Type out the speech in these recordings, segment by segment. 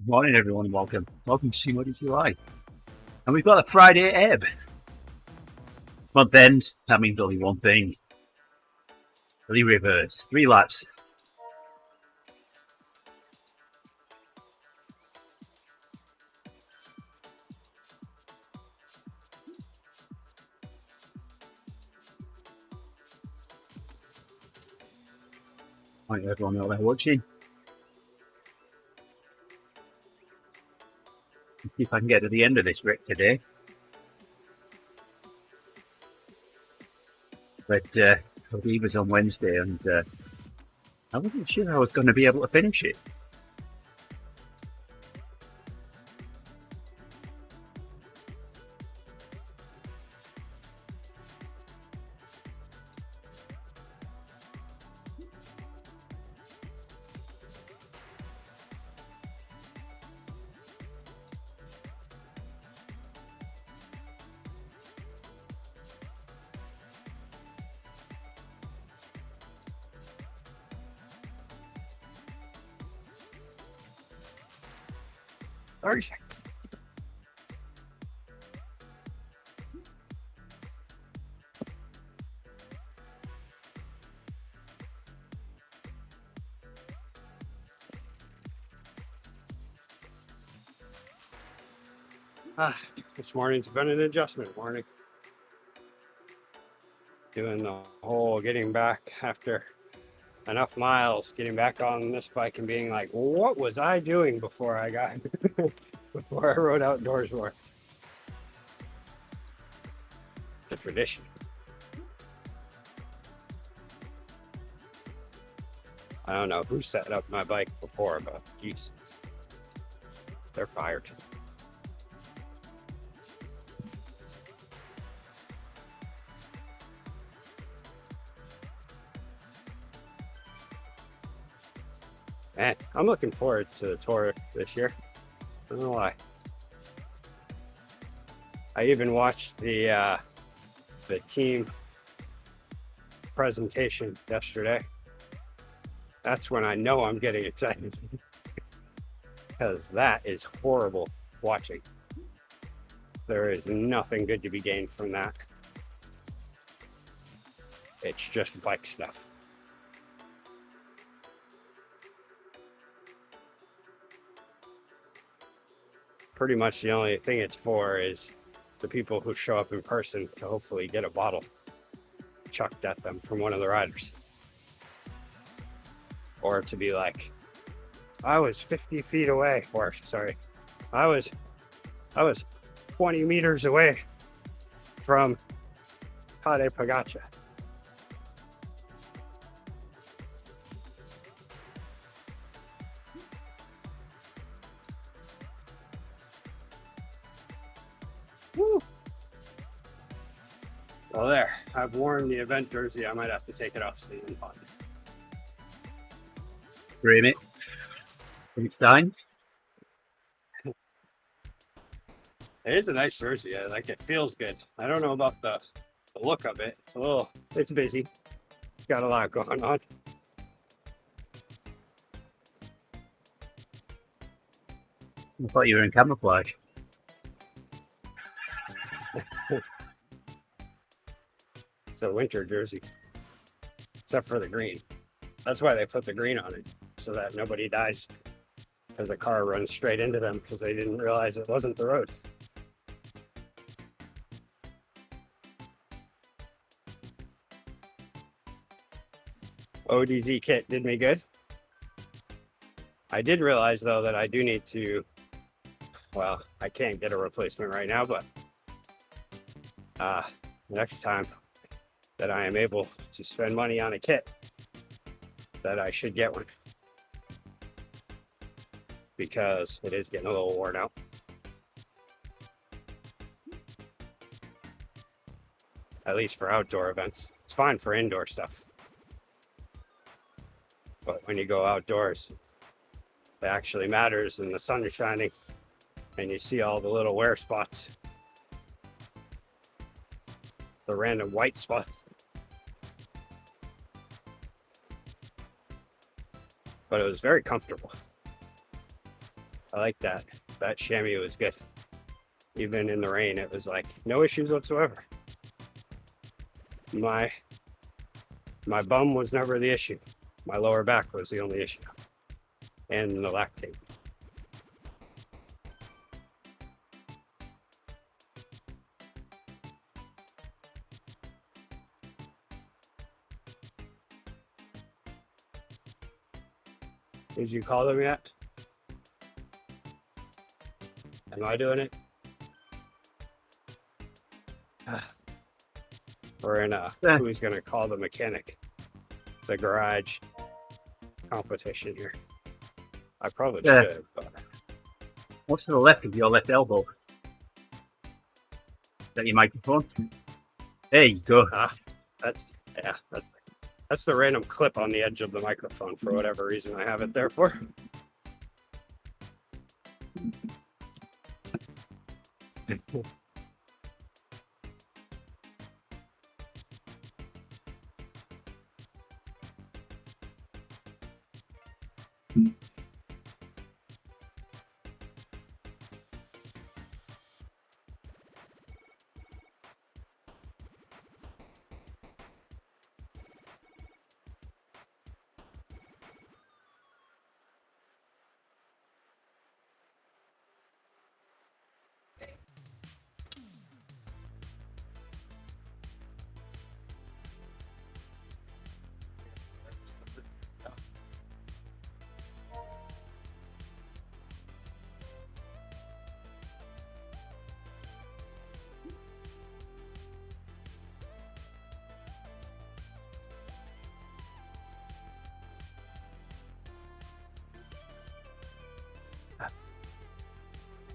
Morning, everyone. Welcome to TeamODZ Live. And we've got a Friday ebb. Month end, that means only one thing. Hilly reverse, 3 laps. Morning, everyone out there watching. Let's see if I can get to the end of this Rick today. But I believe it was on Wednesday, and I wasn't sure I was going to be able to finish it. Sorry. This morning's been an adjustment morning. Doing the whole getting back after enough miles, getting back on this bike and being like, what was I doing before I got before I rode outdoors more? It's a tradition. I don't know who set up my bike before, but geez, they're fired. Man, I'm looking forward to the tour this year. I don't know why. I even watched the team presentation yesterday. That's when I know I'm getting excited because that is horrible watching. There is nothing good to be gained from that. It's just bike stuff. Pretty much the only thing it's for is the people who show up in person to hopefully get a bottle chucked at them from one of the riders. Or to be like, I was 50 feet away, or sorry, I was 20 meters away from Tadej Pogačar. Woo. Well, there, I've worn the event jersey. I might have to take it off soon. Frame it. It's time. It is a nice jersey. I like it. Feels good. I don't know about the look of it. It's busy. It's got a lot going on. I thought you were in camouflage. It's a winter jersey, except for the green. That's why they put the green on it, so that nobody dies because a car runs straight into them because they didn't realize it wasn't the road. ODZ kit did me good. I did realize though that I do need to, well, I can't get a replacement right now, but next time that I am able to spend money on a kit, that I should get one, because it is getting a little worn out. At least for outdoor events. It's fine for indoor stuff, but when you go outdoors, it actually matters, and the sun is shining and you see all the little wear spots, the random white spots. But it was very comfortable. I like that. That chamois was good. Even in the rain, it was like no issues whatsoever. My bum was never the issue. My lower back was the only issue. And the lactate. Did you call them yet? Am I doing it? We're in a who's gonna call the mechanic, the garage competition here. I probably should, but What's to the left of your left elbow? Is that your microphone? There you go. That's the random clip on the edge of the microphone for whatever reason I have it there for.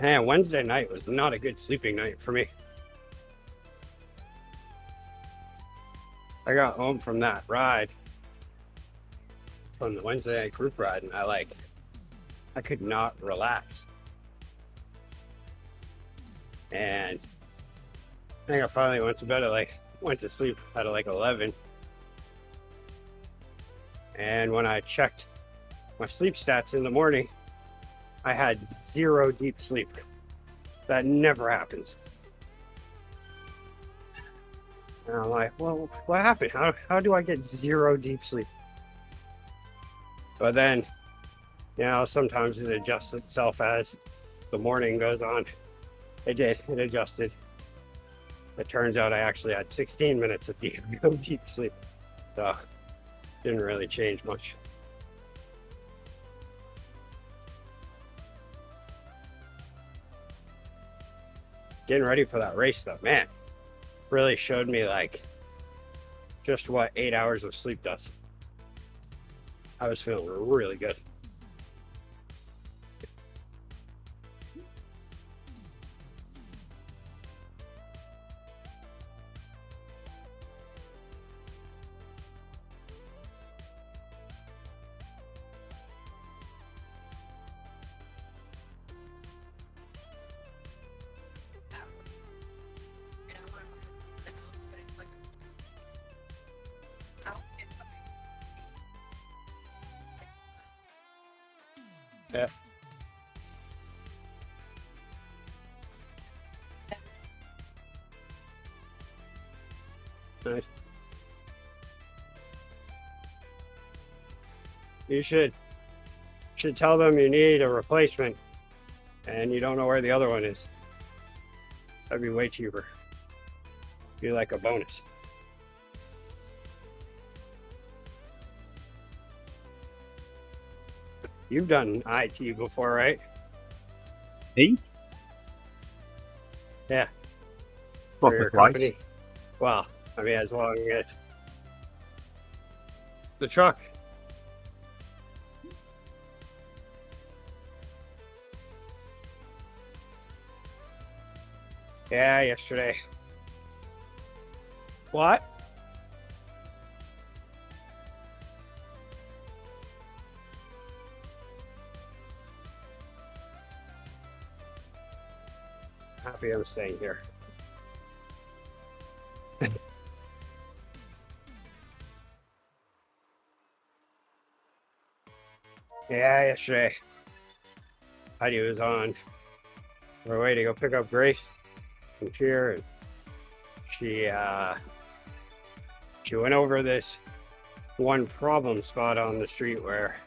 Man, Wednesday night was not a good sleeping night for me. I got home from that ride, from the Wednesday night group ride, and I could not relax. And I think I finally went to bed at went to sleep at 11. And when I checked my sleep stats in the morning, I had 0 deep sleep. That never happens. And I'm like, well, what happened? How do I get 0 deep sleep? But then, sometimes it adjusts itself as the morning goes on. It did. It adjusted. It turns out I actually had 16 minutes of deep sleep. So, didn't really change much. Getting ready for that race though, man, really showed me just what 8 hours of sleep does. I was feeling really good. Yeah. Nice. You should tell them you need a replacement and you don't know where the other one is. That'd be way cheaper. Be like a bonus. You've done IT before, right? Me? Yeah. What's For the your price? company. Well, I mean, as long as the truck. Yeah, yesterday. What? Happy I'm staying here. Yeah, yesterday. Heidi was on her way to go pick up Grace from cheer, and she went over this one problem spot on the street where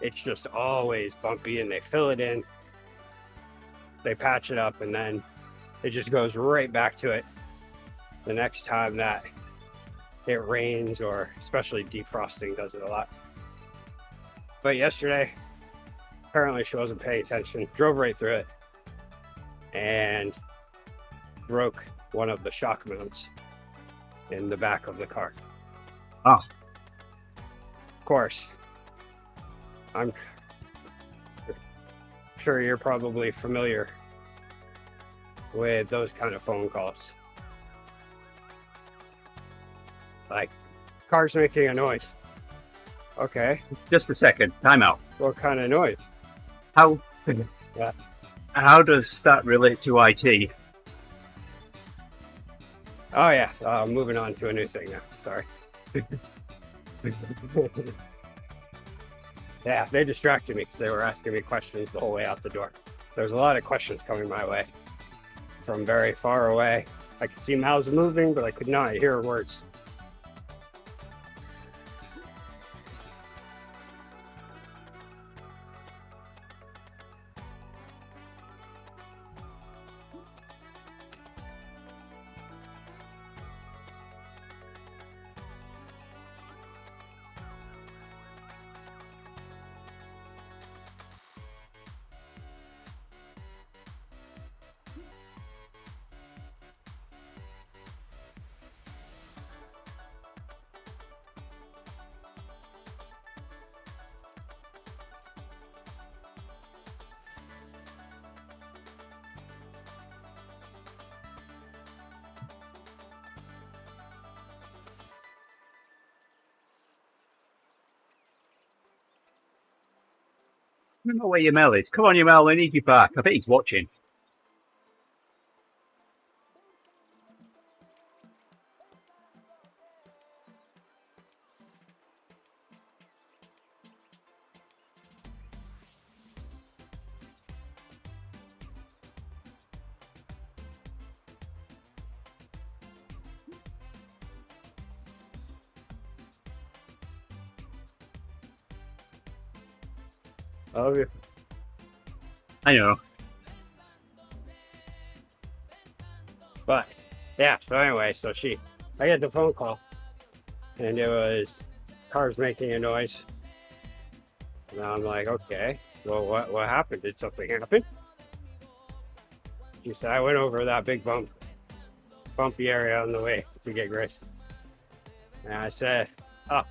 it's just always bumpy, and they fill it in, they patch it up, and then it just goes right back to it the next time that it rains, or especially defrosting does it a lot. But yesterday, apparently she wasn't paying attention, drove right through it, and broke one of the shock mounts in the back of the car. Oh. Of course, I'm sure you're probably familiar with those kind of phone calls. Like, car's making a noise. Okay, Just a second. Time out. what kind of noise? How Yeah. how does that relate to IT? Oh yeah, moving on to a new thing now. Sorry. Yeah, they distracted me because they were asking me questions the whole way out the door. There's a lot of questions coming my way from very far away. I could see mouths moving, but I could not hear words. I don't know where Yamel is. Come on, Yamel, we need you back. I bet he's watching. Oh, yeah. I know. But yeah, so anyway, I get the phone call, and it was cars making a noise. And I'm like, okay, well, what happened? Did something happen? She said, I went over that big bumpy area on the way to get Grace. And I said, oh,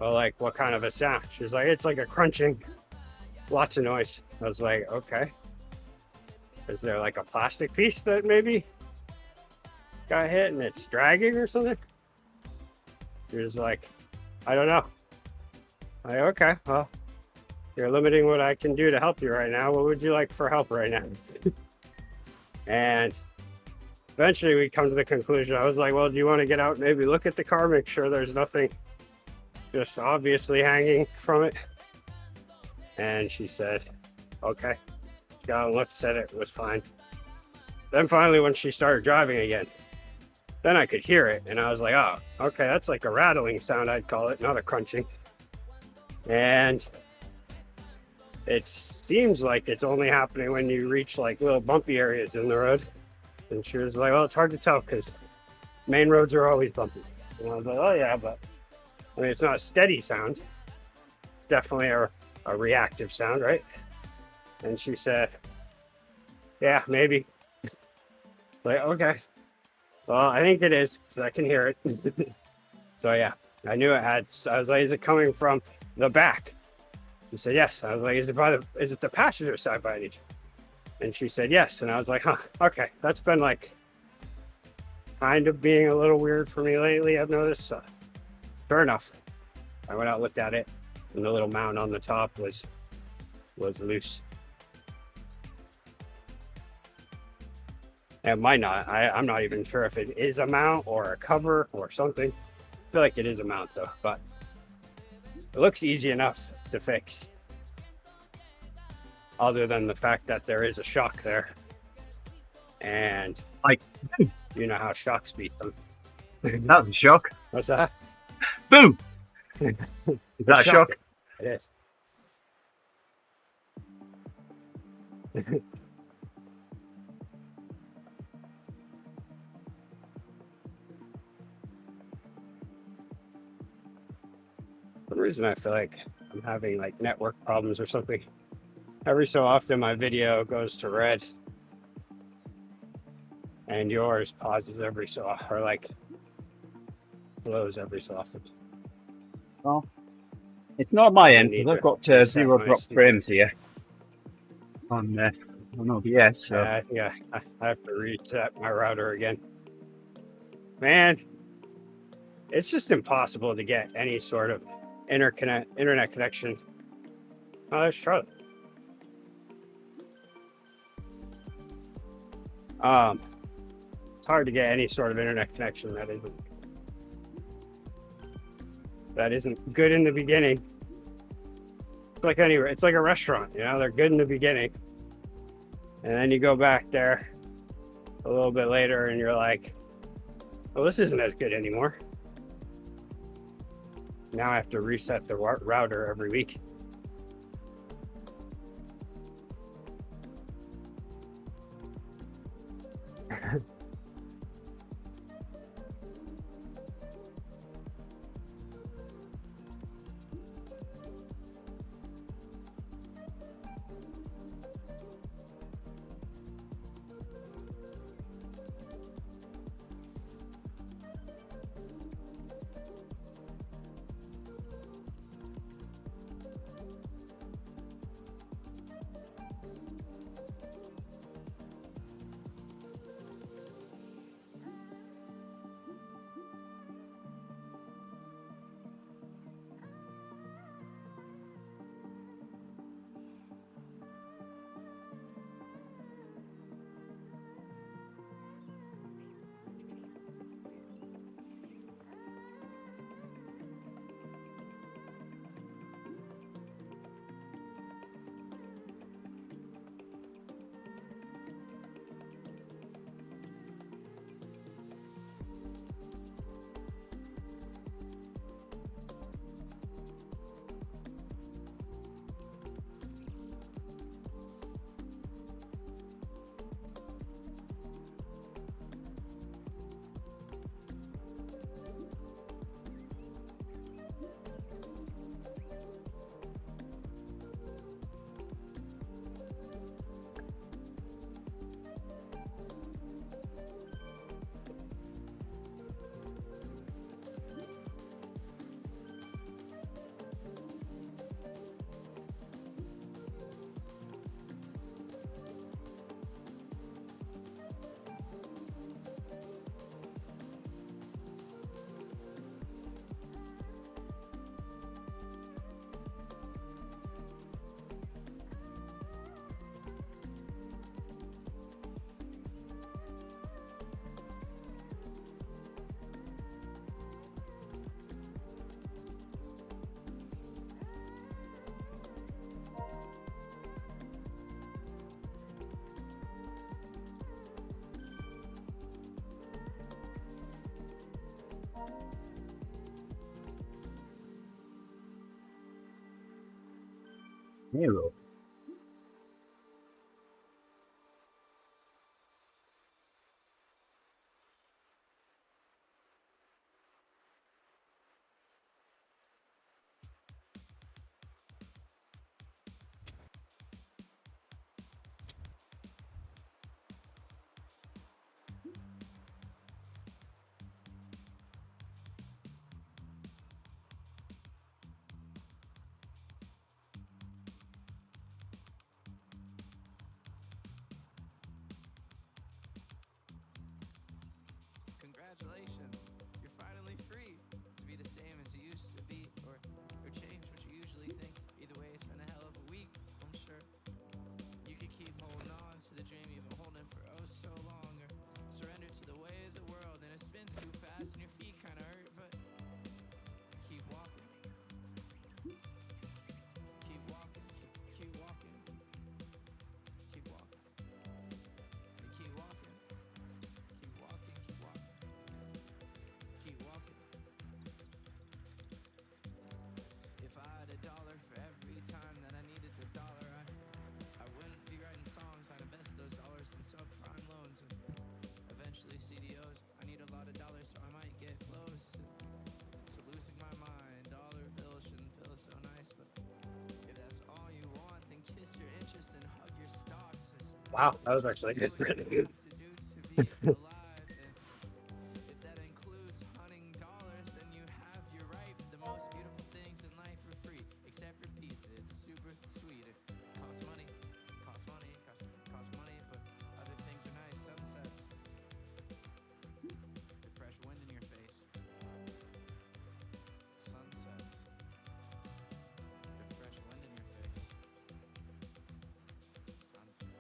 well, like, what kind of a sound? She's like, it's like a crunching, lots of noise. I was like, okay. Is there like a plastic piece that maybe got hit and it's dragging or something? She was like, I don't know. I'm like, okay, well, you're limiting what I can do to help you right now. What would you like for help right now? And eventually we come to the conclusion. I was like, well, do you want to get out and maybe look at the car, make sure there's nothing just obviously hanging from it? And she said, okay. She got and looked, said it was fine. Then finally, when she started driving again, then I could hear it. And I was like, oh, okay, that's like a rattling sound, I'd call it, not a crunching. And it seems like it's only happening when you reach like little bumpy areas in the road. And she was like, well, it's hard to tell because main roads are always bumpy. And I was like, oh yeah, but I mean, it's not a steady sound. It's definitely a reactive sound, right? And she said, yeah, maybe. Like, okay. Well, I think it is because I can hear it. So yeah, I knew it had. I was like, is it coming from the back? She said yes. I was like, is it the passenger side by any chance? And she said yes. And I was like, huh, okay. That's been like kind of being a little weird for me lately, I've noticed. So, fair enough. I went out, looked at it, and the little mount on the top was loose. It might not. I'm not even sure if it is a mount or a cover or something. I feel like it is a mount though, but it looks easy enough to fix. other than the fact that there is a shock there. And Like, you know how shocks beat them. that was a shock. What's that? Boom! Is that a shock? It is. For the reason I feel like I'm having like network problems or something. Every so often my video goes to red and yours pauses every so often, or like blows every so often. Well, it's not my end need because I've to got reset 0 my drop stupid- frames here on OBS. So Yeah, I have to reset my router again. Man, it's just impossible to get any sort of internet connection. Oh, there's Charlotte. It's hard to get any sort of internet connection that isn't good in the beginning. It's like anywhere. It's like a restaurant, you know, they're good in the beginning. And then you go back there a little bit later and you're like, well, this isn't as good anymore. Now I have to reset the router every week. Hero. Congratulations, you're finally free to be the same as you used to be, or change what you usually think. Either way, it's been a hell of a week, I'm sure. You could keep holding on to the dream you've been holding for oh so long, or surrender to the way of the world and it spins too fast and your feet kind of hurt, but keep walking. Keep walking, keep walking. Wow, that was actually good. To do to be alive. And if that includes hunting dollars, then you have your right. The most beautiful things in life are free, except for pizza. It's super sweet. It costs money, costs money, costs money, but other things are nice. Sunsets, the fresh wind in your face. Sunsets, the fresh wind in your face. Sunsets.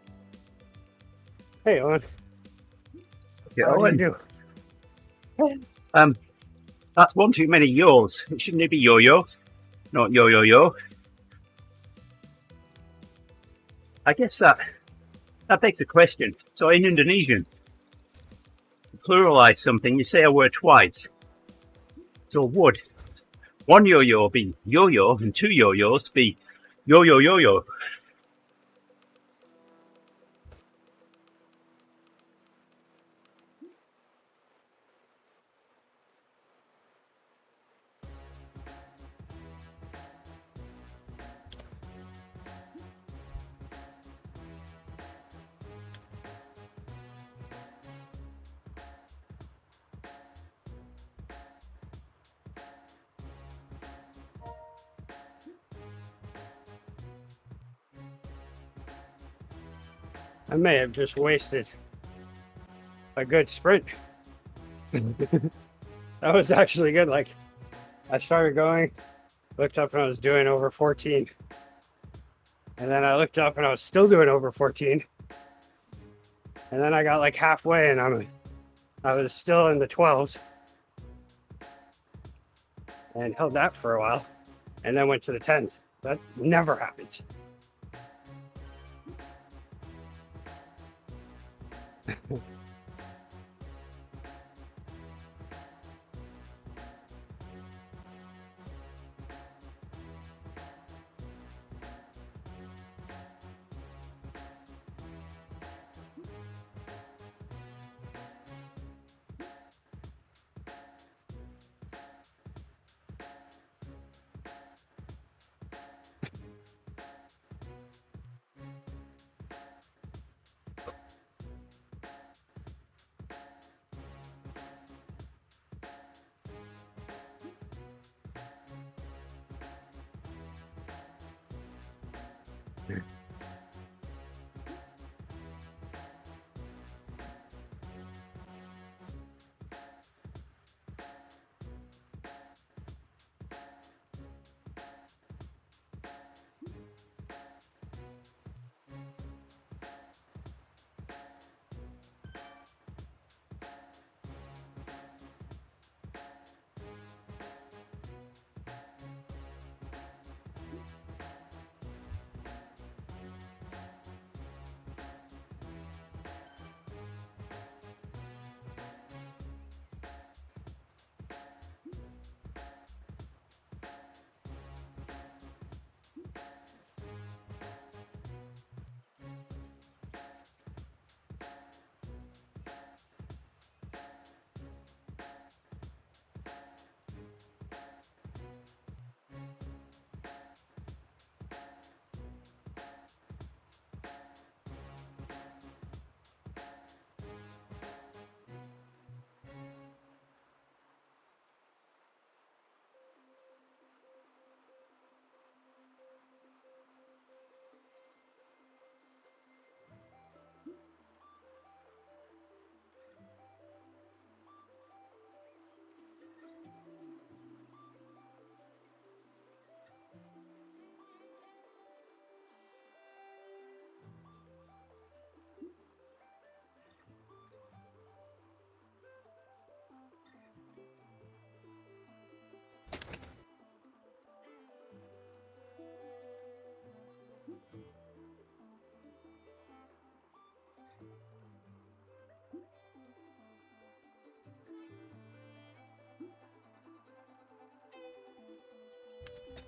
Hey, Owen. Yeah, How do Owen. you do? That's one too many yo's. Shouldn't it be yo-yo? Not yo-yo-yo. I guess that begs a question. So in Indonesian, to pluralize something, you say a word twice. So would one yo-yo be yo-yo and two yo-yos be yo-yo-yo-yo? I may have just wasted a good sprint. That was actually good. Like, I started going, looked up and I was doing over 14. And then I looked up and I was still doing over 14. And then I got like halfway and I was still in the 12s and held that for a while and then went to the 10s. That never happens.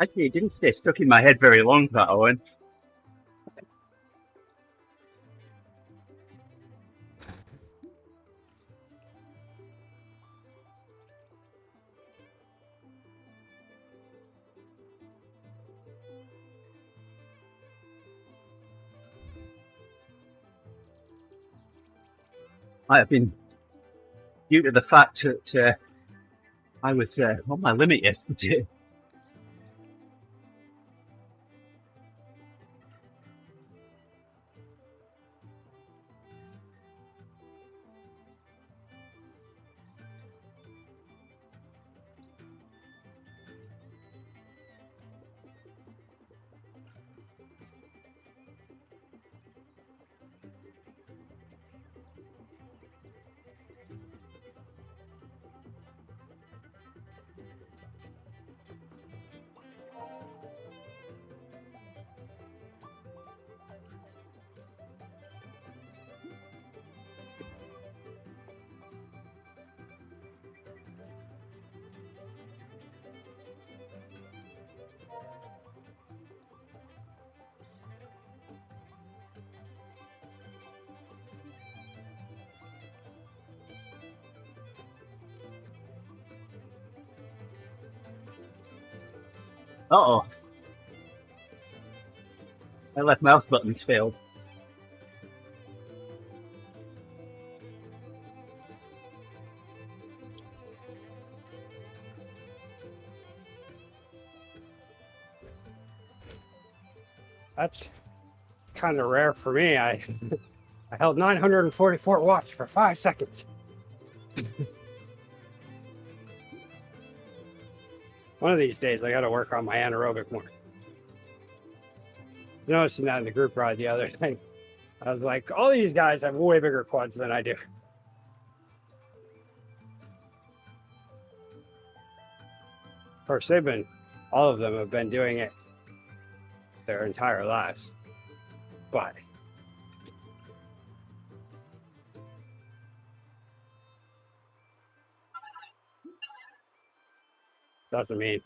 Actually, it didn't stay stuck in my head very long, that Owen. might have been due to the fact that I was on my limit yesterday. Uh-oh. My left mouse button's failed. That's kind of rare for me. I held 944 watts for 5 seconds. One of these days, I got to work on my anaerobic more. Noticing that in the group ride the other day. I was like, all these guys have way bigger quads than I do. Of course, all of them have been doing it their entire lives. But doesn't mean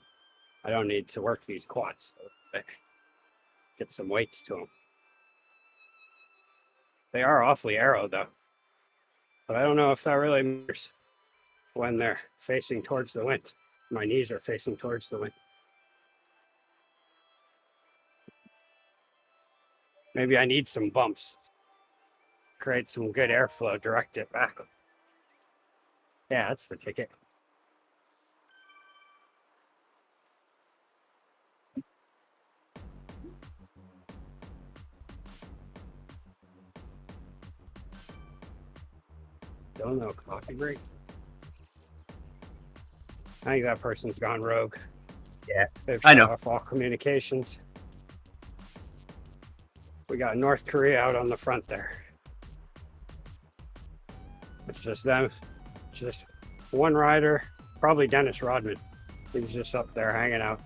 I don't need to work these quads. Get some weights to them. They are awfully aero though. But I don't know if that really matters when they're facing towards the wind. My knees are facing towards the wind. Maybe I need some bumps. Create some good airflow, direct it back. Yeah, that's the ticket. Don't know, coffee break. I think that person's gone rogue. Yeah, They've I shut know. off all communications. We got North Korea out on the front there. It's just them. Just one rider, probably Dennis Rodman. He's just up there hanging out.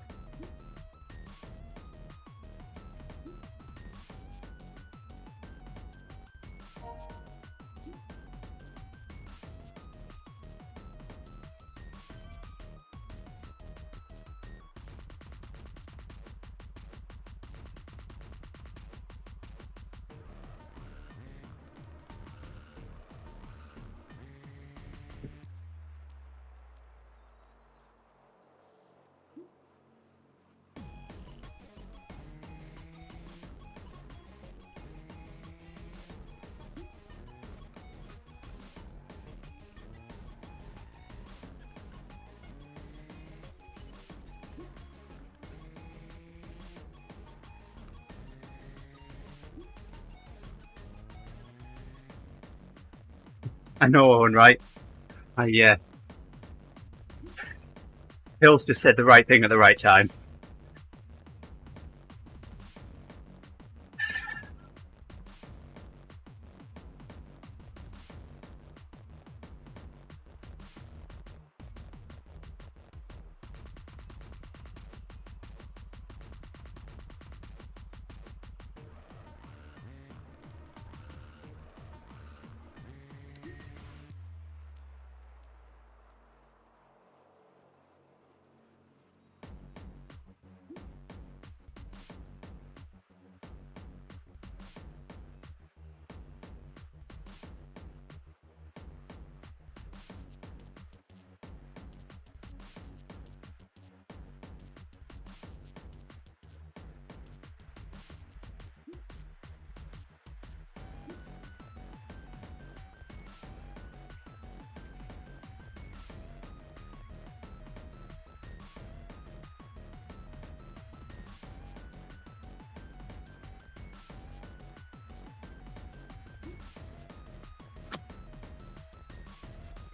I know, Owen, right? Hills just said the right thing at the right time.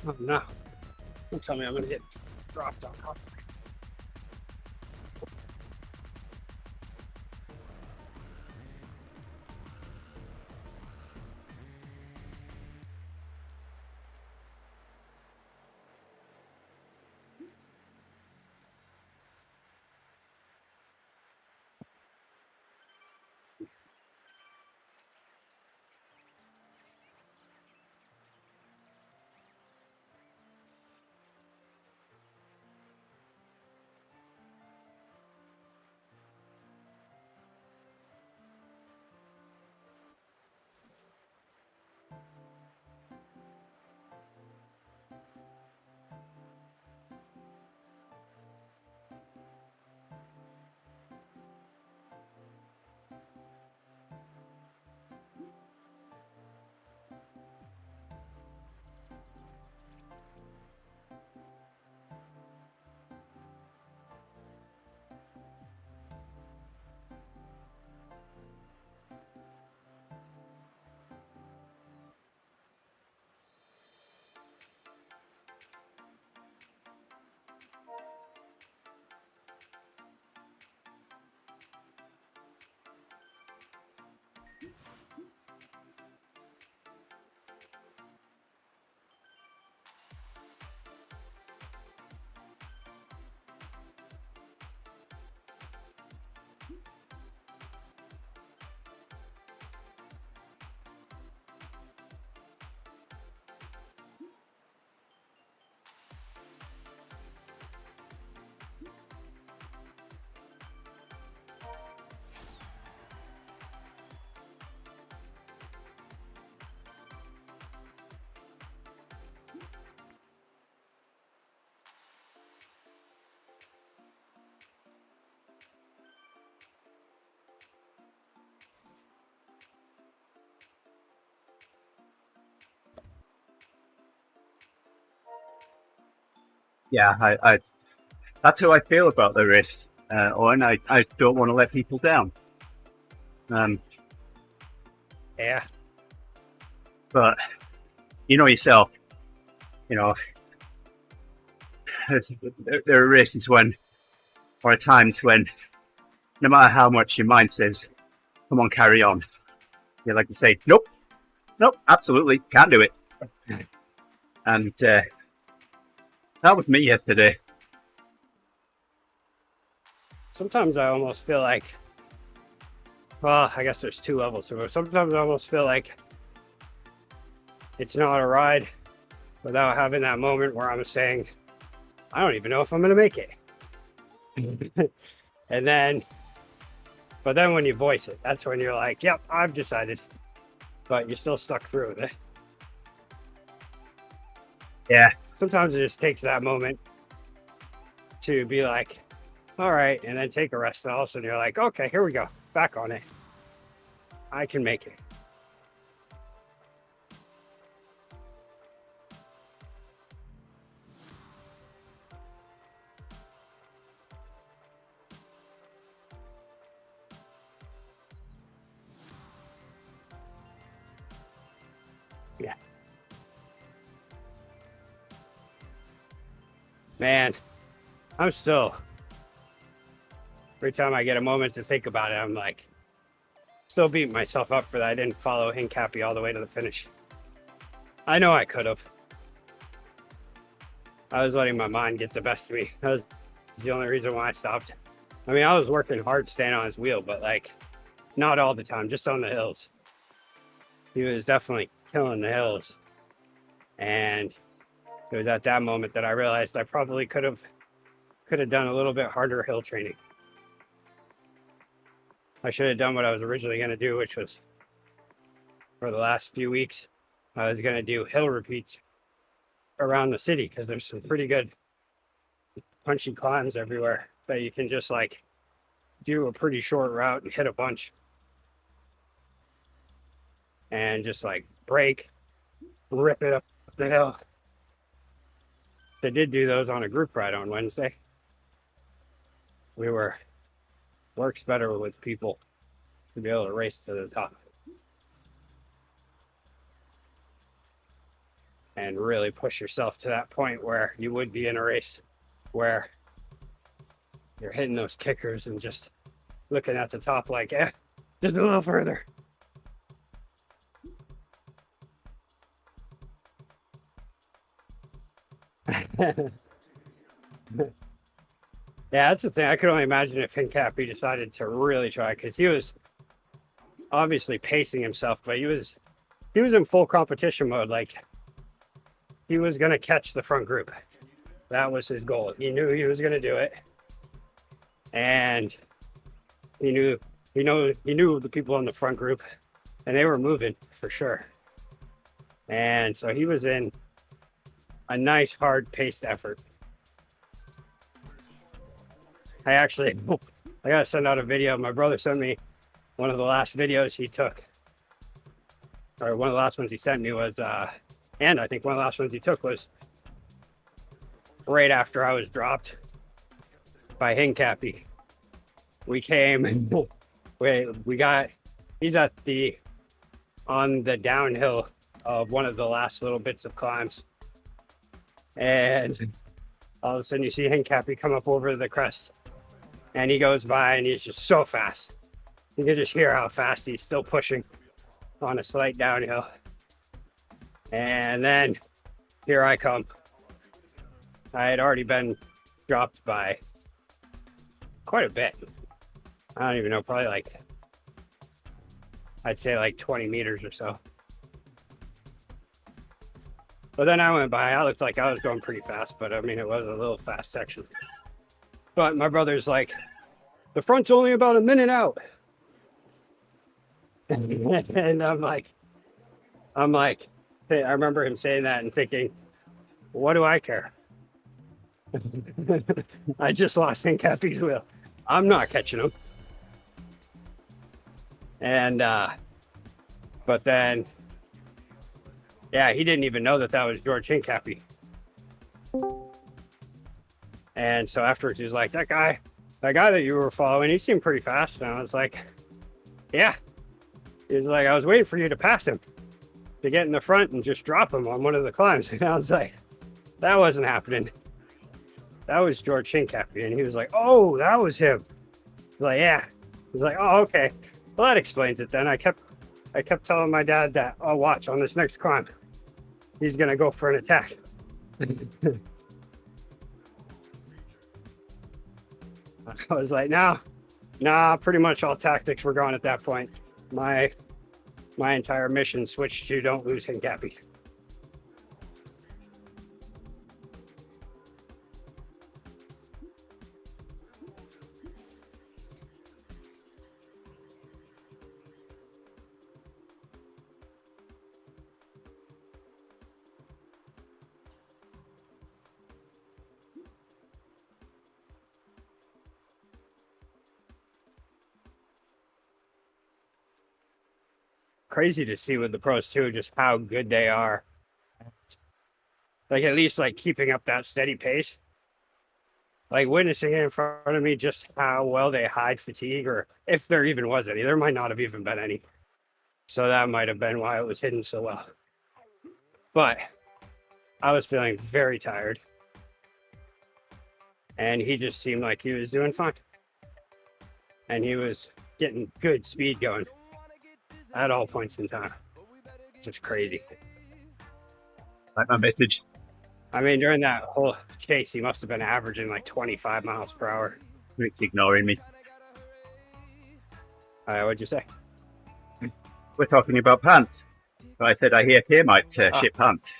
Oh no. Don't tell me I'm gonna get dropped off. Yeah, I that's how I feel about the race, Owen. I don't want to let people down. Yeah. But you know yourself, you know, there are races when, or at times when, no matter how much your mind says, come on, carry on, you like to say, nope, absolutely, can't do it. And that was me yesterday. Sometimes I almost feel like, well, I guess there's two levels. So sometimes I almost feel like it's not a ride without having that moment where I'm saying, I don't even know if I'm going to make it. And then, but then when you voice it, that's when you're like, yep, I've decided, but you're still stuck through with it. Yeah. Sometimes it just takes that moment to be like, all right, and then take a rest. And all of a sudden you're like, okay, here we go. Back on it. I can make it. Yeah. Man, I'm still, every time I get a moment to think about it, I'm like, still beating myself up for that. I didn't follow Hincappy all the way to the finish. I know I could have. I was letting my mind get the best of me. That was the only reason why I stopped. I mean, I was working hard staying on his wheel, but like, not all the time, just on the hills. He was definitely killing the hills. And it was at that moment that I realized I probably could have done a little bit harder hill training. I should have done what I was originally going to do, which was for the last few weeks, I was going to do hill repeats around the city because there's some pretty good punchy climbs everywhere that you can just like do a pretty short route and hit a bunch and just like break, rip it up the hill. They did do those on a group ride on Wednesday. Works better with people to be able to race to the top. and really push yourself to that point where you would be in a race where you're hitting those kickers and just looking at the top like, just a little further. Yeah, that's the thing. I could only imagine if Hincapie decided to really try, because he was obviously pacing himself, but he was in full competition mode. Like, he was going to catch the front group. That was his goal. He knew he was going to do it. And he knew the people in the front group, and they were moving for sure. And so he was in a nice, hard paced effort. I gotta send out a video. My brother sent me one of the last videos he took, or one of the last ones he sent me was, and I think one of the last ones he took was right after I was dropped by Hincapie. We came, he's on the downhill of one of the last little bits of climbs. And all of a sudden you see Hincapie come up over the crest. And he goes by and he's just so fast. You can just hear how fast he's still pushing on a slight downhill. And then here I come. I had already been dropped by quite a bit. I don't even know, probably like, I'd say like 20 meters or so. But then I went by, I looked like I was going pretty fast, but I mean, it was a little fast section. But my brother's like, the front's only about a minute out. And I'm like, I remember him saying that and thinking, what do I care? I just lost Hincapie's wheel. I'm not catching him. And, but then, yeah, he didn't even know that was George Hincapie. And so afterwards, he was like, that guy that you were following, he seemed pretty fast. And I was like, yeah. He was like, I was waiting for you to pass him, to get in the front and just drop him on one of the climbs. And I was like, that wasn't happening. That was George Hincapie. And he was like, oh, that was him. I was like, yeah. He was like, oh, okay. Well, that explains it then. I kept telling my dad that, oh, watch, on this next climb, he's going to go for an attack. I was like, nah, pretty much all tactics were gone at that point. My entire mission switched to don't lose Hincapie. Crazy to see with the pros too, just how good they are. Like, at least like keeping up that steady pace. Like, witnessing it in front of me, just how well they hide fatigue, or if there even was any. There might not have even been any. So that might have been why it was hidden so well. But I was feeling very tired. And he just seemed like he was doing fine. And he was getting good speed going at all points in time. It's just crazy. Like my message. I mean, during that whole chase, he must have been averaging like 25 miles per hour. Rick's ignoring me. What'd you say? We're talking about pants. I said I hear K might ship pants.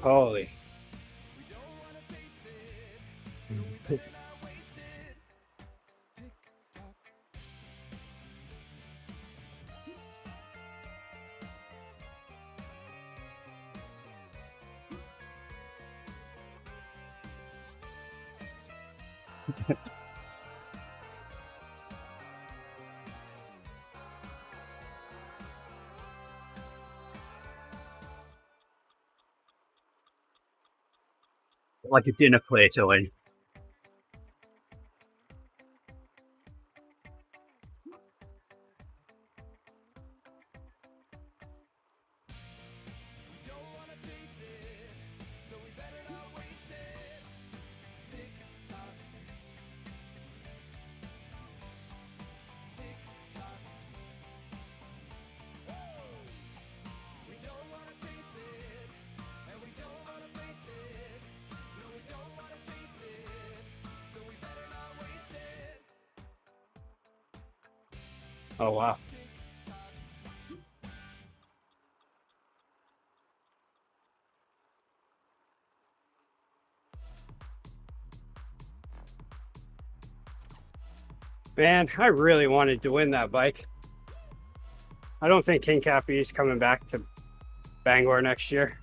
Holy. Like a dinner plate, Owen. Oh, wow. Man, I really wanted to win that bike. I don't think King Cappy's coming back to Bangor next year.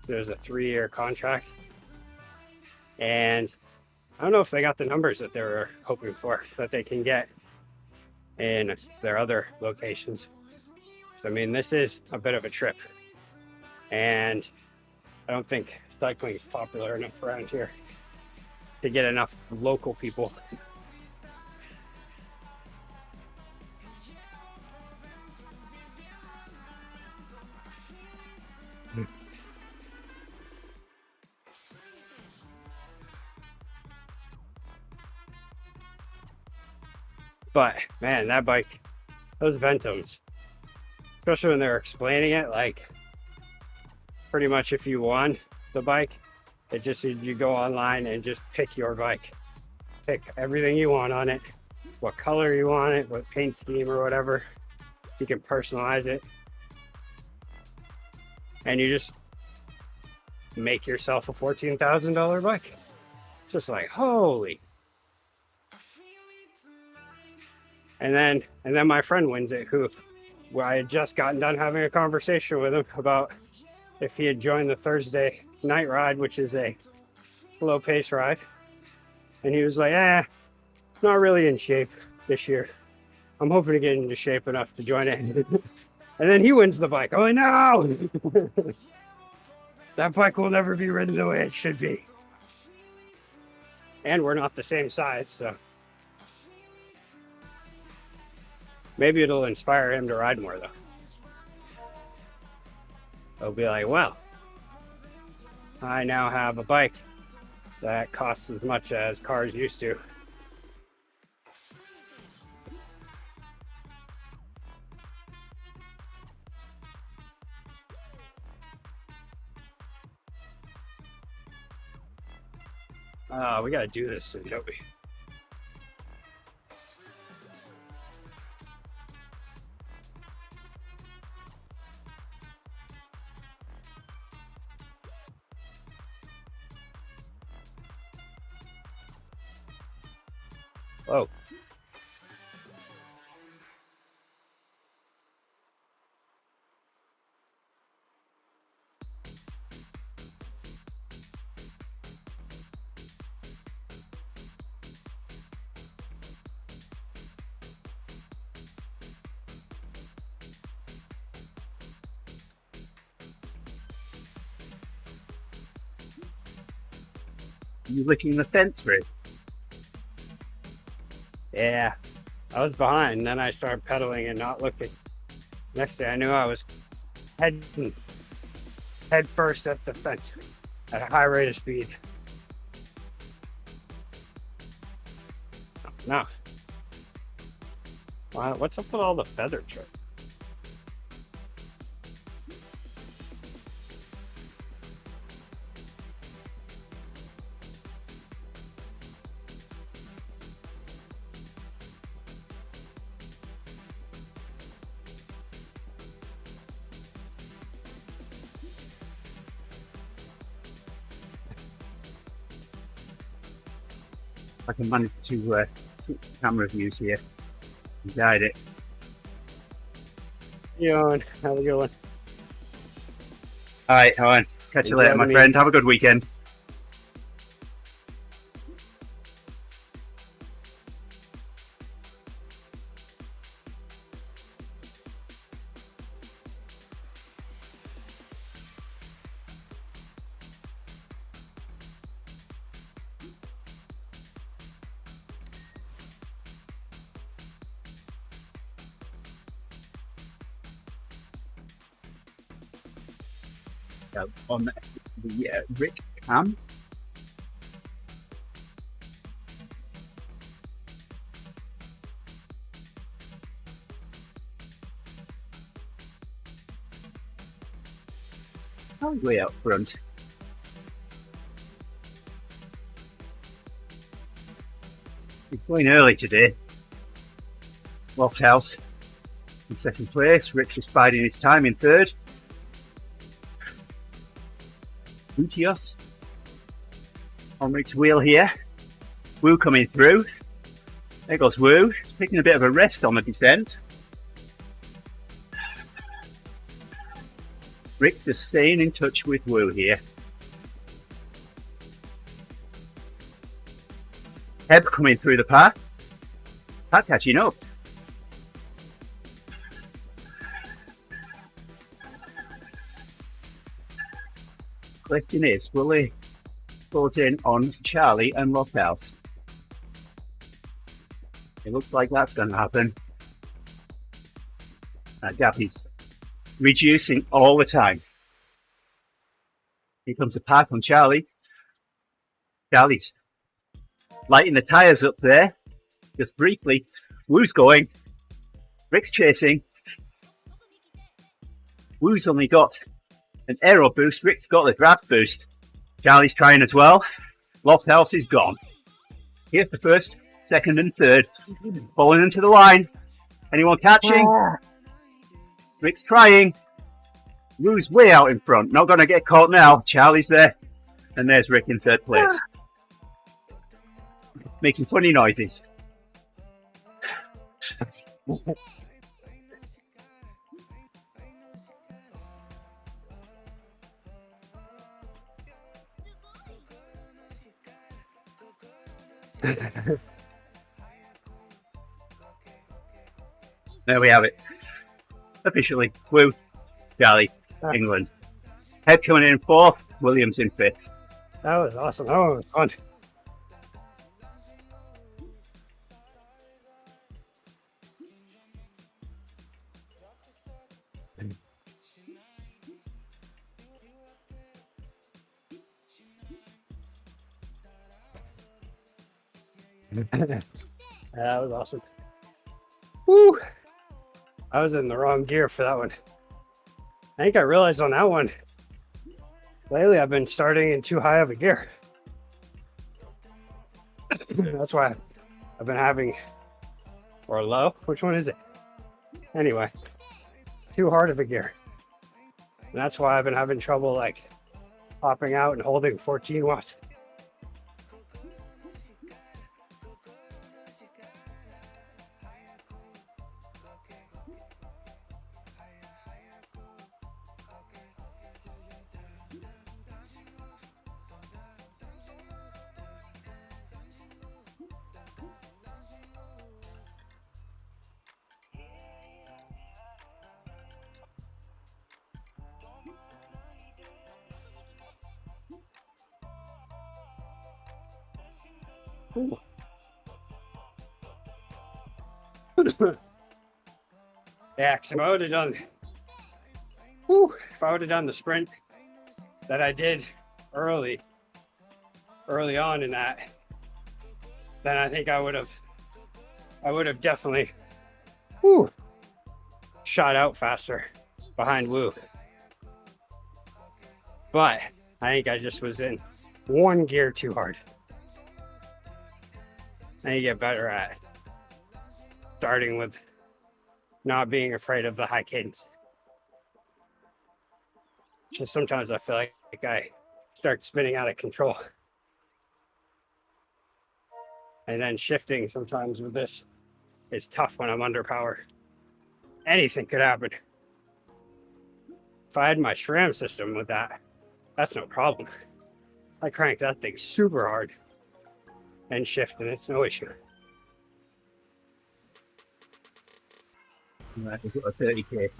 There's a 3-year contract. And I don't know if they got the numbers that they were hoping for, that they can get in their other locations. So, I mean, this is a bit of a trip. And I don't think cycling is popular enough around here to get enough local people. But man, that bike, those Ventums, especially when they're explaining it, like pretty much if you won the bike, it just, you go online and just pick your bike, pick everything you want on it, what color you want it, what paint scheme or whatever. You can personalize it, and you just make yourself a $14,000 bike. Just like, holy. And then my friend wins it, who I had just gotten done having a conversation with him about if he had joined the Thursday night ride, which is a slow pace ride. And he was like, not really in shape this year. I'm hoping to get into shape enough to join it. And then he wins the bike. I'm like, no! That bike will never be ridden the way it should be. And we're not the same size, so maybe it'll inspire him to ride more, though. He'll be like, well, I now have a bike that costs as much as cars used to. We gotta do this soon, don't we? Oh. You licking the fence, Ray? Yeah, I was behind, and then I started pedaling and not looking. Next thing I knew, I was head first at the fence at a high rate of speed. No. Wow, what's up with all the feather trim? I can manage to switch the camera views here and guide it. You on? Have a good one. All right, Owen. Catch you Enjoy later, the my meeting. friend. Have a good weekend. On the Rick cam. Oh, way out front. He's going early today. Loft House in second place. Rick just biding his time in third. Utios on Rick's wheel here. Woo coming through. There goes Woo, taking a bit of a rest on the descent. Rick just staying in touch with Woo here. Heb coming through the pack. Pat catching up. Question is, will he close in on Charlie and Lockhouse? It looks like that's going to happen. That gap is reducing all the time. Here comes the pack on Charlie. Charlie's lighting the tyres up there. Just briefly. Woo's going. Rick's chasing. Woo's only got an aero boost. Rick's got the draft boost. Charlie's trying as well. Lofthouse is gone. Here's the first, second and third. Falling into the line. Anyone catching? Rick's trying. Woo's way out in front. Not going to get caught now. Charlie's there. And there's Rick in third place. Making funny noises. There we have it. Officially, Woo, Charlie, England. Head coming in fourth, Williams in fifth. That was awesome. That one was fun. That was awesome. Woo! I was in the wrong gear for that one. I think I realized on that one, lately I've been starting in too high of a gear. That's why I've been having, or low, which one is it? Anyway, too hard of a gear. And that's why I've been having trouble like popping out and holding 14 watts. Yeah, because if I would have done, if I would have done the sprint that I did early on in that, then I think I would have definitely shot out faster behind Woo. But I think I just was in one gear too hard. And you get better at starting with not being afraid of the high cadence. Just sometimes I feel like I start spinning out of control. And then shifting sometimes with this is tough when I'm under power. Anything could happen. If I had my SRAM system with that, that's no problem. I crank that thing super hard and shift, and it's no issue. Right, we've got a 30k.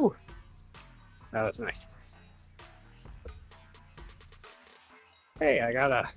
Ooh, that was nice. Hey, I got a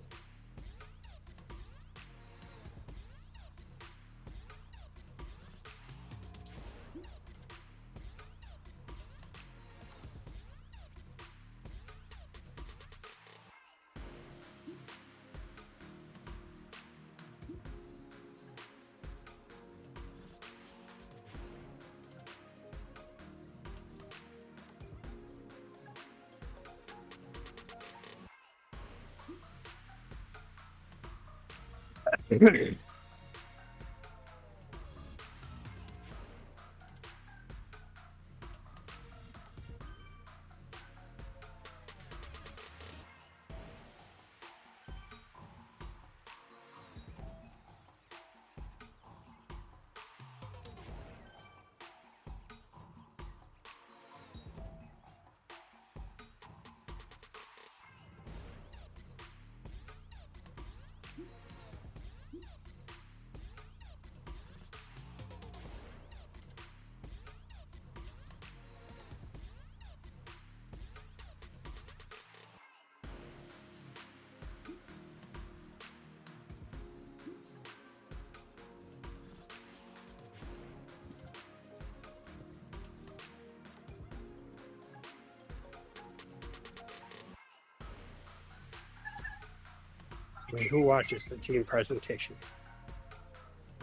I mean, who watches the team presentation?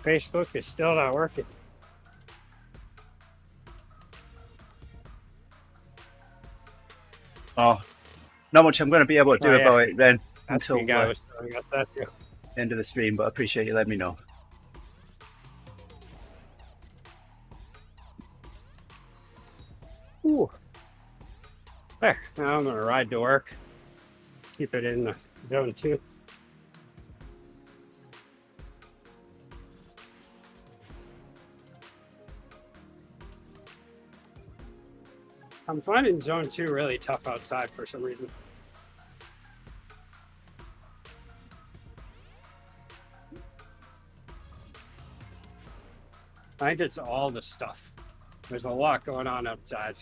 Facebook is still not working. Oh, not much I'm going to be able to do about it then That's until the guy was telling us that too. end of the stream, but I appreciate you letting me know. Ooh. There, now I'm gonna ride to work. Keep it in the zone 2. I'm finding zone 2 really tough outside for some reason. I think it's all the stuff. There's a lot going on outside.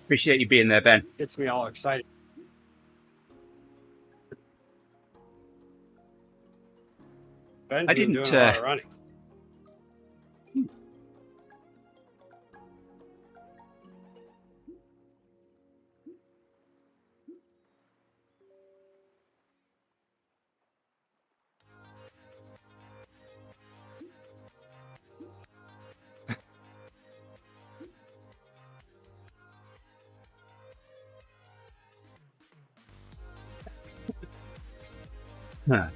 Appreciate you being there, Ben. Gets me all excited. Ben's I been didn't, doing a lot of running. Huh.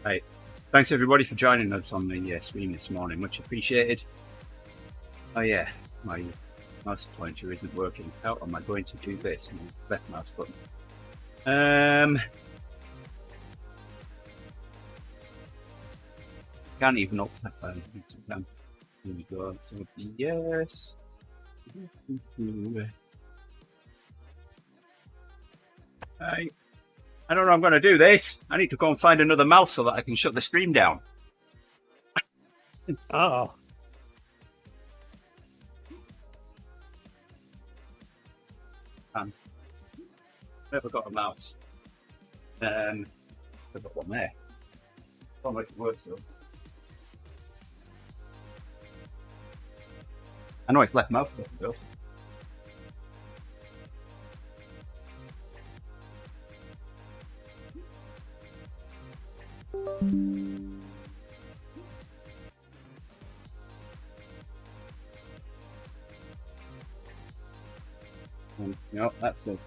Right. Thanks everybody for joining us on the stream this morning. Much appreciated. Oh yeah, my mouse pointer isn't working. How am I going to do this? Left mouse button. Can't even up that button. Here we go. So yes. I don't know I'm going to do this. I need to go and find another mouse so that I can shut the stream down. Uh-oh. Never got a mouse. I've got one there. Don't know if it works though. I know it's left mouse button does. No, that's it.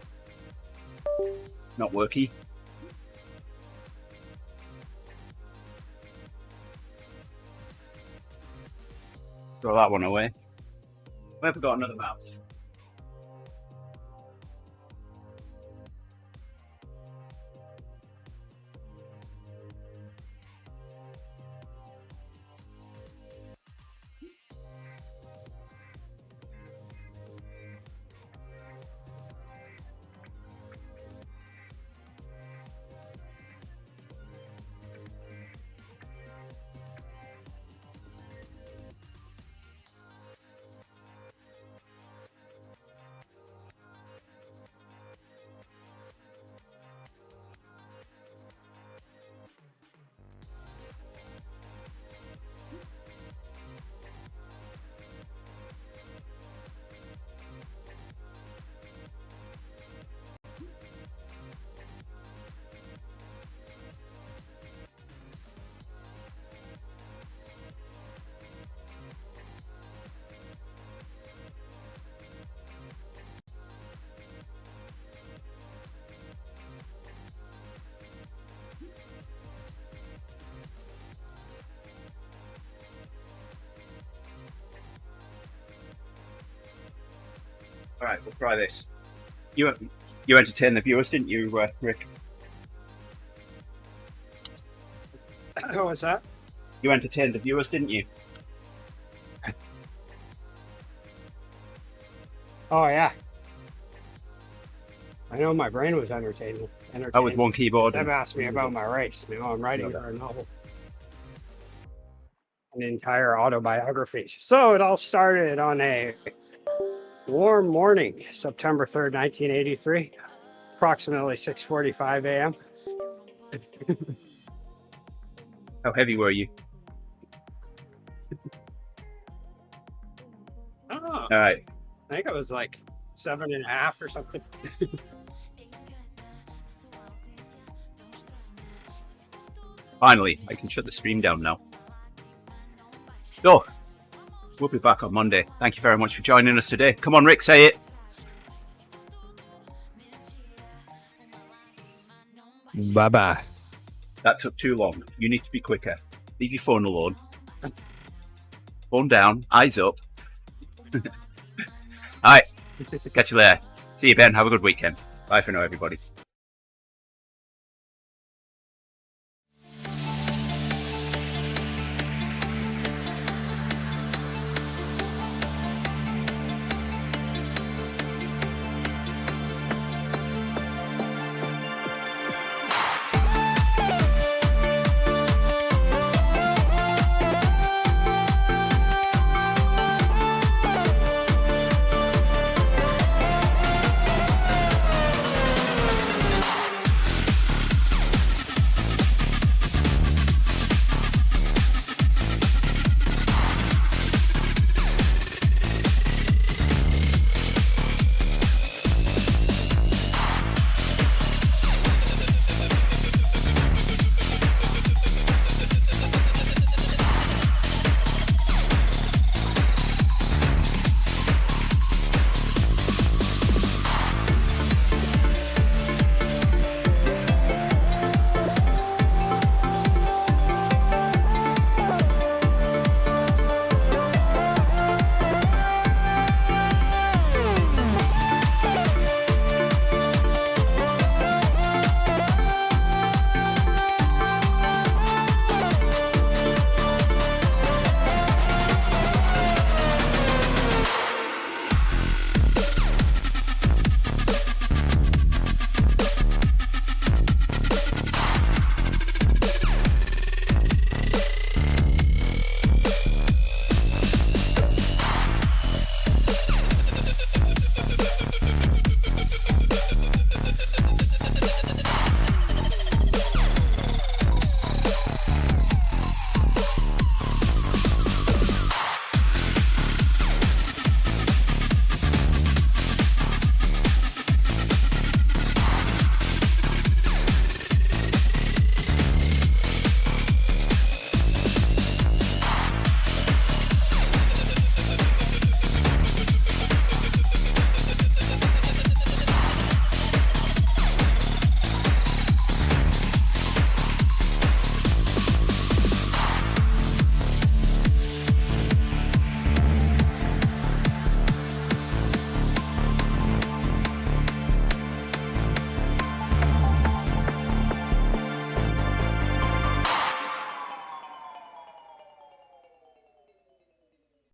not worky. Throw that one away. Where have we got another mouse? All right, we'll try this. You entertained the viewers, didn't you, Rick? What's that? You entertained the viewers, didn't you? Oh yeah. I know my brain was entertained. That was one keyboard. Them asked me about my race. Now I'm writing a novel. An entire autobiography. So it all started on a warm morning, September 3rd, 1983, approximately 6:45 a.m. How heavy were you? Oh, All right. I think it was like 7.5 or something. Finally, I can shut the stream down now. So, we'll be back on Monday. Thank you very much for joining us today. Come on, Rick, say it. Bye-bye. That took too long. You need to be quicker. Leave your phone alone. Phone down, eyes up. All right, catch you later. See you, Ben. Have a good weekend. Bye for now, everybody.